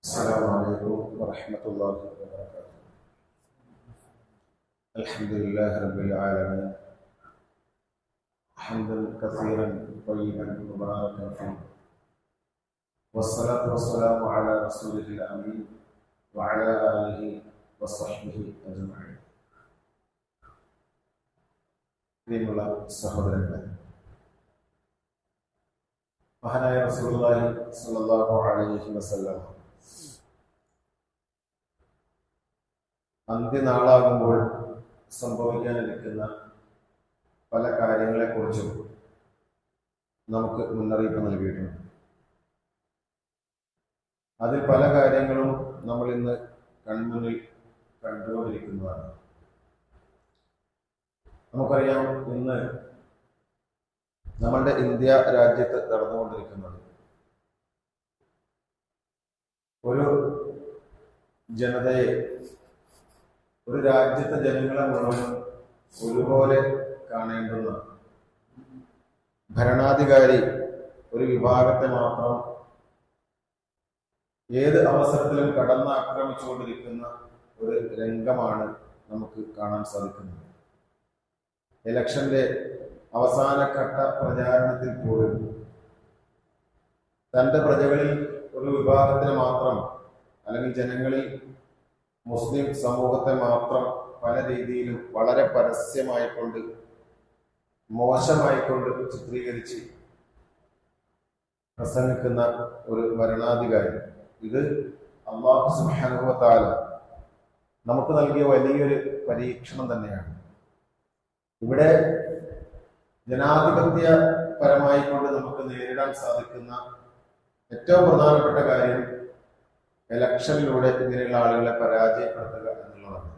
السلام عليكم ورحمة الله وبركاته. الحمد لله رب العالمين حمدا كثيرا طيبا مباركا فيه، والصلاة والسلام على رسوله الأمين وعلى آله وصحبه أجمعين. പ്രിയമുള്ള സഹോദരങ്ങളെ, മഹാനായ റസൂലുള്ളാഹി സ്വല്ലല്ലാഹു അലൈഹി വസല്ലം അന്ത്യനാളാകുമ്പോൾ സംഭവിക്കാനിരിക്കുന്ന പല കാര്യങ്ങളെക്കുറിച്ചും നമുക്ക് മുന്നറിയിപ്പ് നൽകിയിട്ടുണ്ട്. അതിൽ പല കാര്യങ്ങളും നമ്മൾ ഇന്ന് കൺമുന്നിൽ കണ്ടുകൊണ്ടിരിക്കുന്നതാണ്. നമുക്കറിയാം, ഇന്ന് നമ്മളുടെ ഇന്ത്യ രാജ്യത്ത് നടന്നുകൊണ്ടിരിക്കുന്നത് ഒരു ജനതയെ, ഒരു രാജ്യത്തെ ജനങ്ങളെ മുഴുവൻ ഒരുപോലെ കാണേണ്ടുന്ന ഭരണാധികാരി ഒരു വിഭാഗത്തെ മാത്രം ഏത് അവസരത്തിലും കടന്നാക്രമിച്ചുകൊണ്ടിരിക്കുന്ന ഒരു രംഗമാണ് നമുക്ക് കാണാൻ സാധിക്കുന്നത്. ഇലക്ഷന്റെ അവസാനഘട്ട പ്രചാരണത്തിൽ പോലും തന്റെ പ്രജകളിൽ ഒരു വിഭാഗത്തിന് മാത്രം, അല്ലെങ്കിൽ ജനങ്ങളിൽ മുസ്ലിം സമൂഹത്തെ മാത്രം പല രീതിയിലും വളരെ പരസ്യമായിക്കൊണ്ട്, മോശമായിക്കൊണ്ട് ചിത്രീകരിച്ച് പ്രസംഗിക്കുന്ന ഒരു ഭരണാധികാരി, ഇത് അല്ലാഹു സുബ്ഹാനഹു വ തആല നമുക്ക് നൽകിയ വലിയൊരു പരീക്ഷണം തന്നെയാണ്. ഇവിടെ ജനാധിപത്യപരമായിക്കൊണ്ട് നമുക്ക് നേരിടാൻ സാധിക്കുന്ന ഏറ്റവും പ്രധാനപ്പെട്ട കാര്യം ഇലക്ഷനിലൂടെ ഇങ്ങനെയുള്ള ആളുകളെ പരാജയപ്പെടുത്തുക എന്നുള്ളതാണ്.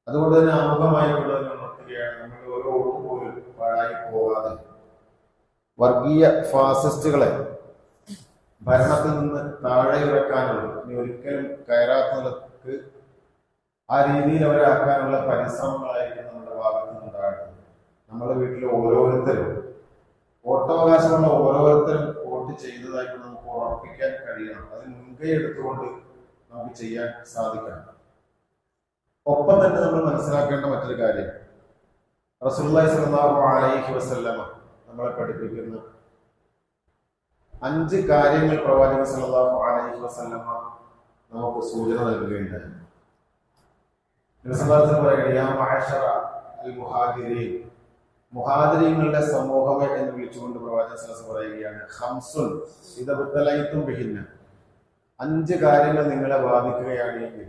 അതുകൊണ്ട് തന്നെ ആമുഖമായിക്കൊണ്ട് തന്നെ ഉണർത്തുകയാണ്, നമ്മൾ ഓരോ വോട്ട് പോലും പാഴായി പോകാതെ വർഗീയ ഫാസിസ്റ്റുകളെ ഭരണത്തിൽ നിന്ന് താഴെ ഇറക്കാനുള്ള, ഇനി ഒരിക്കലും കയറാത്തവർക്ക് ആ രീതിയിൽ അവരെ ആക്കാനുള്ള പരിശ്രമങ്ങളായിരിക്കും നമ്മുടെ ഭാഗത്ത് നിന്നുണ്ടാകുന്നത്. നമ്മുടെ വീട്ടിൽ ഓരോരുത്തരും, വോട്ടവകാശമുള്ള ഓരോരുത്തരും വോട്ട് ചെയ്തതായിട്ട് നമുക്ക് ഉറപ്പിക്കാൻ കഴിയണം. അതിന് മുൻകൈ എടുത്തുകൊണ്ട് നമുക്ക് ചെയ്യാൻ സാധിക്കണം. ഒപ്പം തന്നെ നമ്മൾ മനസ്സിലാക്കേണ്ട മറ്റൊരു കാര്യം, റസൂലുള്ളാഹി സ്വല്ലല്ലാഹു അലൈഹി വസല്ലമ നമ്മളെ പഠിപ്പിക്കുന്ന 5 കാര്യങ്ങൾ പ്രവാചകൻ സ്വല്ലല്ലാഹു അലൈഹി വസല്ലമ നമുക്ക് സൂചന നൽകുകയുണ്ടായി. മുഹാജിരീങ്ങളുടെ സമൂഹമേ എന്ന് വിളിച്ചുകൊണ്ട് പ്രവാചകൻ പറയുകയാണ്, ഖംസുൻ ഇദ ബതലൈതും ബിഹിന്ന, 5 കാര്യങ്ങൾ നിങ്ങളെ ബാധിക്കുകയാണെങ്കിൽ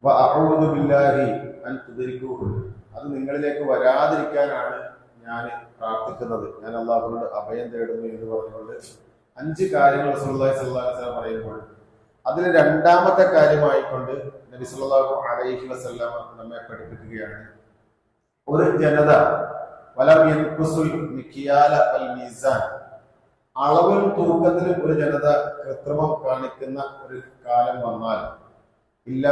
വഅഊദു ബില്ലാഹി അൻ തുദ്രികൂഹു, അത് നിങ്ങളിലേക്ക് വരാതിരിക്കാനാണ് ഞാൻ പ്രാർത്ഥിക്കുന്നത്, ഞാൻ അല്ലാഹുവിനോട് അഭയം തേടുന്നു എന്ന് പറഞ്ഞുകൊണ്ട് 5 കാര്യങ്ങൾ റസൂലുള്ളാഹി സ്വല്ലല്ലാഹു അലൈഹി വസല്ലം പറയുമ്പോൾ അതിൽ രണ്ടാമത്തെ കാര്യമായിക്കൊണ്ട് നബി സല്ലല്ലാഹു അലൈഹി വസല്ലം നമ്മെ പഠിപ്പിക്കുകയാണ്, ഒരു ജനത വലം യൻഖുസുൽ മിക്യാല വൽ മീസാൻ, അളവിലും തൂക്കത്തിലും ഒരു ജനത കൃത്രിമം കാണിക്കുന്ന ഒരു കാലം വന്നാൽ ഇല്ല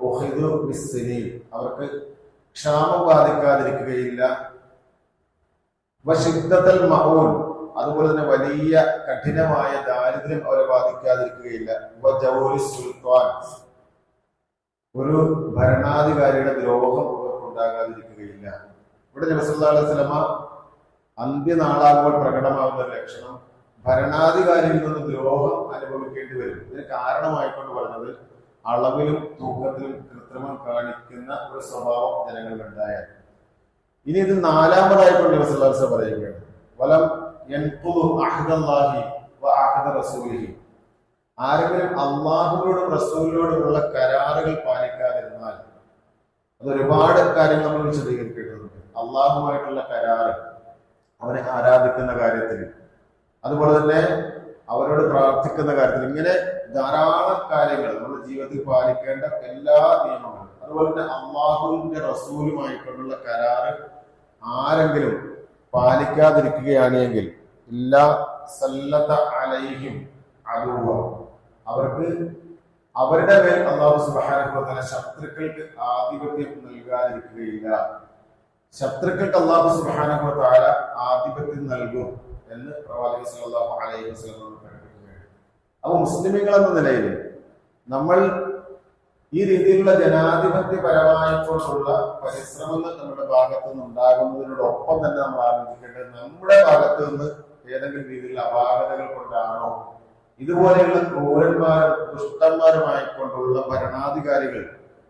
ഉഖിദു ബിസ്സിനീൻ, അവർക്ക് ക്ഷാമം ബാധിക്കാതിരിക്കുകയില്ല, വശിദ്ദത്തുൽ മഊൻ, അതുപോലെ തന്നെ വലിയ കഠിനമായ ദാരിദ്ര്യം അവരെ ബാധിക്കാതിരിക്കുകയില്ല, വജൗലി സുൽത്താൻ, ഒരു ഭരണാധികാരിയുടെ ദ്രോഹം അവർക്കുണ്ടാകാതിരിക്കുകയില്ല. ഇവിടെ നബി സല്ലല്ലാഹു അലൈഹി വസല്ലമ അന്ത്യനാളാകുമ്പോൾ പ്രകടമാകുന്ന ഒരു ലക്ഷണം, ഭരണാധികാരിയിൽ നിന്ന് ദ്രോഹം അനുഭവിക്കേണ്ടി വരും. ഇതിന് കാരണമായിക്കൊണ്ട് പറഞ്ഞത് അളവിലും തൂക്കത്തിലും കൃത്രിമം കാണിക്കുന്ന ഒരു സ്വഭാവം ജനങ്ങളിൽ ഉണ്ടായാൽ. ഇനി ഇത് നാലാമതായിക്കൊണ്ട് നബി സല്ലല്ലാഹു അലൈഹി വസല്ലം പറയുകയാണ്, വലം യൻഖുദു അഹ്ദല്ലാഹി വ അഹ്ദ റസൂലിഹി, ആരെങ്കിലും അല്ലാഹുവോടും റസൂലിനോടുമുള്ള കരാറുകൾ പാലിക്കാതിരുന്നാൽ, അത് ഒരുപാട് കാര്യങ്ങൾ നമ്മൾ വിശദീകരിക്കേണ്ടതുണ്ട്. അള്ളാഹുമായിട്ടുള്ള കരാറ്, അവനെ ആരാധിക്കുന്ന കാര്യത്തിൽ, അതുപോലെ തന്നെ അവരോട് പ്രാർത്ഥിക്കുന്ന കാര്യത്തിൽ, ഇങ്ങനെ ധാരാളം കാര്യങ്ങൾ നമ്മുടെ ജീവിതത്തിൽ പാലിക്കേണ്ട എല്ലാ നിയമങ്ങളും, അതുപോലെ തന്നെ അള്ളാഹുവിന്റെ റസൂലുമായിട്ടുള്ള കരാറ് ആരെങ്കിലും പാലിക്കാതിരിക്കുകയാണെങ്കിൽ ഇല്ലാ സല്ലത അലൈഹിം അദുവ, അവർക്ക് അവരുടെ മേൽ അല്ലാഹു സുബ്ഹാനഹു വ തആല ശത്രുക്കൾക്ക് ആധിപത്യം നൽകാതിരിക്കുകയില്ല. ശത്രുക്കൾക്ക് അല്ലാഹു സുബ്ഹാനഹു വ തആല ആധിപത്യം നൽകും എന്ന് പ്രവാചകൻ സല്ലല്ലാഹു അലൈഹി വസല്ലം പഠിപ്പിക്കുകയാണ്. അപ്പൊ മുസ്ലിമീങ്ങൾ എന്ന നിലയിൽ നമ്മൾ ഈ രീതിയിലുള്ള ജനാധിപത്യപരമായിട്ടുള്ള പരിശ്രമങ്ങൾ നമ്മുടെ ഭാഗത്തു നിന്ന് ഉണ്ടാകുന്നതിനോടൊപ്പം തന്നെ നമ്മൾ ആലോചിക്കേണ്ടത് നമ്മുടെ ഭാഗത്ത് നിന്ന് ഏതെങ്കിലും രീതിയിലുള്ള അപാകതകൾ കൊണ്ടാണോ ഇതുപോലെയുള്ള ക്രൂരന്മാരും ദുഷ്ടന്മാരുമായിക്കൊണ്ടുള്ള ഭരണാധികാരികൾ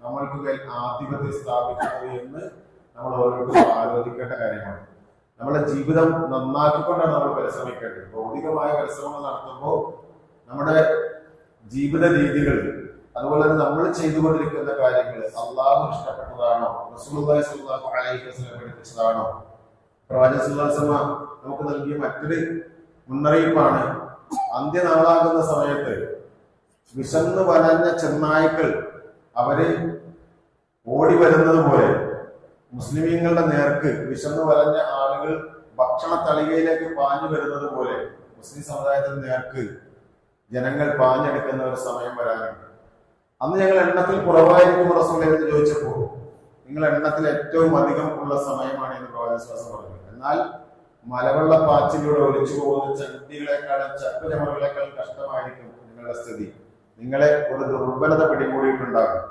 നമ്മൾക്ക് മേൽ ആധിപത്യം സ്ഥാപിക്കുന്നത് എന്ന് നമ്മൾ ഓരോരുത്തരും ആലോചിക്കേണ്ട കാര്യമാണ്. നമ്മുടെ ജീവിതം നന്നാക്കിക്കൊണ്ടാണ് നമ്മൾ പരിശ്രമിക്കേണ്ടത്. ഭൗതികമായ പരിശ്രമങ്ങൾ നടത്തുമ്പോൾ നമ്മുടെ ജീവിത രീതികൾ, അതുപോലെ തന്നെ നമ്മൾ ചെയ്തുകൊണ്ടിരിക്കുന്ന കാര്യങ്ങൾ അള്ളാഹു ഇഷ്ടപ്പെട്ടതാണോ, റസൂലുള്ളാഹി സ്വല്ലല്ലാഹു അലൈഹി വസല്ലം പഠിപ്പിച്ചതാണോ? പ്രവാചകൻ സ്വല്ലല്ലാഹു അലൈഹി വസല്ലം നമുക്ക് നൽകിയ മറ്റൊരു മുന്നറിയിപ്പാണ്, അന്ത്യനാളാകുന്ന സമയത്ത് വിശന്ന് വലഞ്ഞ ചെന്നായ്ക്കൾ അവര് ഓടി വരുന്നത് പോലെ മുസ്ലിമീങ്ങളുടെ നേർക്ക് വിശന്ന് വലഞ്ഞ ആളുകൾ ഭക്ഷണ തളികയിലേക്ക് പാഞ്ഞു വരുന്നത് പോലെ മുസ്ലിം സമുദായത്തിന് നേർക്ക് ജനങ്ങൾ പാഞ്ഞെടുക്കുന്ന ഒരു സമയം വരാനുണ്ട്. അന്ന് ഞങ്ങൾ എണ്ണത്തിൽ കുറവായിരിക്കും റസൂലേ എന്ന് ചോദിച്ചപ്പോൾ നിങ്ങൾ എണ്ണത്തിൽ ഏറ്റവും അധികം ഉള്ള സമയമാണ് എന്ന് പ്രവാചകൻ പറഞ്ഞു. എന്നാൽ മലവെള്ളപ്പാച്ചിലൂടെ ഒലിച്ചു പോകുന്ന ചണ്ടികളെക്കാളും ചപ്പുചമറുകളെക്കാളും കഷ്ടമായിരിക്കും നിങ്ങളുടെ സ്ഥിതി. നിങ്ങളെ ഒരു ദുർബലത പിടികൂടിയിട്ടുണ്ടാകും,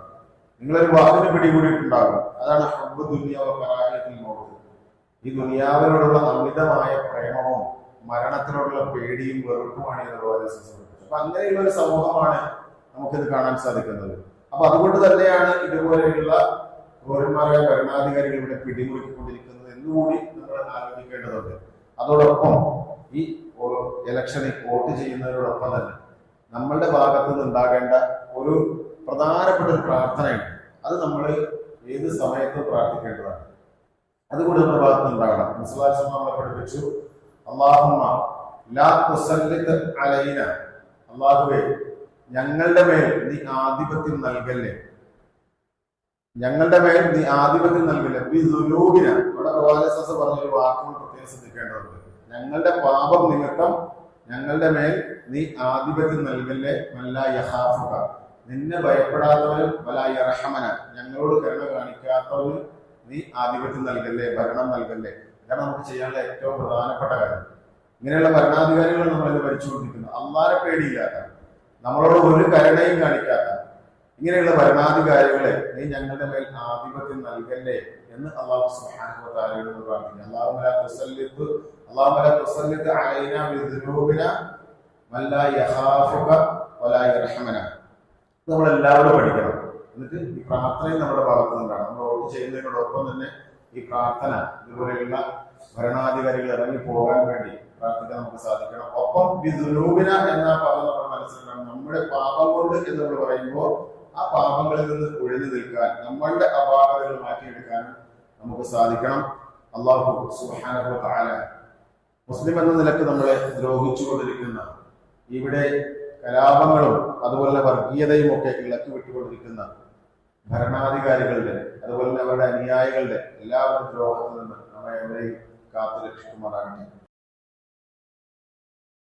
നിങ്ങളൊരു വാഹനം പിടികൂടിയിട്ടുണ്ടാകും. അതാണ് ഹബ്ബു ദുനിയ വ കറാഹിയത്തുൽ മൗത്ത്. ഈ ദുനിയാവിനോടുള്ള അമിതമായ പ്രേമവും മരണത്തിനോടുള്ള പേടിയും വെറുപ്പുമാണ് എന്ന് പ്രവാചകൻ. അപ്പൊ അങ്ങനെയുള്ള ഒരു സമൂഹമാണ് നമുക്കിത് കാണാൻ സാധിക്കുന്നത്. അപ്പൊ അതുകൊണ്ട് തന്നെയാണ് ഇതുപോലെയുള്ള പൗരന്മാരായ ഭരണാധികാരികൾ ഇവിടെ പിടിമുറുക്കിക്കൊണ്ടിരിക്കുന്നത് എന്നുകൂടി നമ്മൾ ആലോചിക്കേണ്ടതുണ്ട്. അതോടൊപ്പം ഈ ഇലക്ഷനിൽ വോട്ട് ചെയ്യുന്നതിനോടൊപ്പം തന്നെ നമ്മളുടെ ഭാഗത്തു നിന്ന് ഉണ്ടാകേണ്ട ഒരു പ്രധാനപ്പെട്ട ഒരു പ്രാർത്ഥനയുണ്ട്. അത് നമ്മൾ ഏത് സമയത്തും പ്രാർത്ഥിക്കേണ്ടതാണ്. അതുകൂടി നമ്മുടെ ഭാഗത്ത് ഉണ്ടാകണം. മുസ്ലിം നമ്മളെ പഠിപ്പിച്ചു, അല്ലാഹുമ്മ ലാ തുസല്ലിത് അലൈന, അല്ലാഹുവേ ഞങ്ങളുടെ മേൽ നീ ആധിപത്യം നൽകല്ലേ, ഞങ്ങളുടെ മേൽ നീ ആധിപത്യം നൽകല്ലേ. ബിദുനൂബിന, ഇവിടെ പ്രവാചകൻ പറഞ്ഞൊരു വാക്കുകൾ പ്രത്യേകം ശ്രദ്ധിക്കേണ്ടതുണ്ട്. ഞങ്ങളുടെ പാപം നിമിത്തം ഞങ്ങളുടെ മേൽ നീ ആധിപത്യം നൽകല്ലേ. വലാ യഖാഫുക, നിന്നെ ഭയപ്പെടാത്തവനും വലാ യർഹമന, ഞങ്ങളോട് കരുണ കാണിക്കാത്തവനും നീ ആധിപത്യം നൽകല്ലേ, ഭരണം നൽകല്ലേ. ഇതാണ് നമുക്ക് ചെയ്യാനുള്ള ഏറ്റവും പ്രധാനപ്പെട്ട കാര്യം. ഇങ്ങനെയുള്ള ഭരണാധികാരികൾ നമ്മളിത് ഭരിച്ചുകൊണ്ടിരിക്കുന്നത് അള്ളാഹുവിനെ പേടിയില്ലാത്ത, നമ്മളോട് ഒരു കരുണയും കാണിക്കാത്ത ഇങ്ങനെയുള്ള ഭരണാധികാരികളെ നീ ഞങ്ങളുടെ മേൽ ആധിപത്യം നൽകല്ലേ എന്ന് അല്ലാഹു സുബ്ഹാനഹു വ തആലയോട് പ്രാർത്ഥിക്കുന്നു. അല്ലാഹുമ്മ ലാ തുസല്ലിത് അലൈനാ ബിദുനൂബിന മൻ ലാ യഖാഫുക വലാ യർഹമന. നമ്മളെല്ലാവരും പഠിക്കണം. എന്നിട്ട് ഈ പ്രാർത്ഥനയും നമ്മുടെ ഭാഗത്ത് നിന്നാണ്. നമ്മൾ വോട്ട് ചെയ്യുന്നതിനോടൊപ്പം തന്നെ ഈ പ്രാർത്ഥന ഇതുപോലെയുള്ള ഭരണാധികാരികൾ ഇറങ്ങി പോകാൻ വേണ്ടി പ്രാർത്ഥിക്കാൻ നമുക്ക് സാധിക്കണം. ഒപ്പം ബിദുനൂബിന എന്ന പദം നമ്മുടെ മനസ്സിലാണ്. നമ്മുടെ പാപം കൊണ്ട് എന്ന് നമ്മൾ പറയുമ്പോൾ ആ പാപങ്ങളിൽ നിന്ന് ഒഴിഞ്ഞു നിൽക്കാൻ, നമ്മളുടെ അപാകതകൾ മാറ്റിയെടുക്കാനും നമുക്ക് സാധിക്കണം. അല്ലാഹു സുബ്ഹാനഹു വ തആല മുസ്ലിം എന്ന നിലക്ക് നമ്മളെ ദ്രോഹിച്ചുകൊണ്ടിരിക്കുന്ന, ഇവിടെ കലാപങ്ങളും അതുപോലെ വർഗീയതയും ഒക്കെ ഇളക്കി വിട്ടുകൊണ്ടിരിക്കുന്ന ഭരണാധികാരികളുടെ, അതുപോലെ അവരുടെ അനുയായികളുടെ എല്ലാവരുടെ ദ്രോഹത്തിൽ നിന്ന് നമ്മെ എവിടെയും കാത്തു രക്ഷിക്കുമാറാകട്ടെ.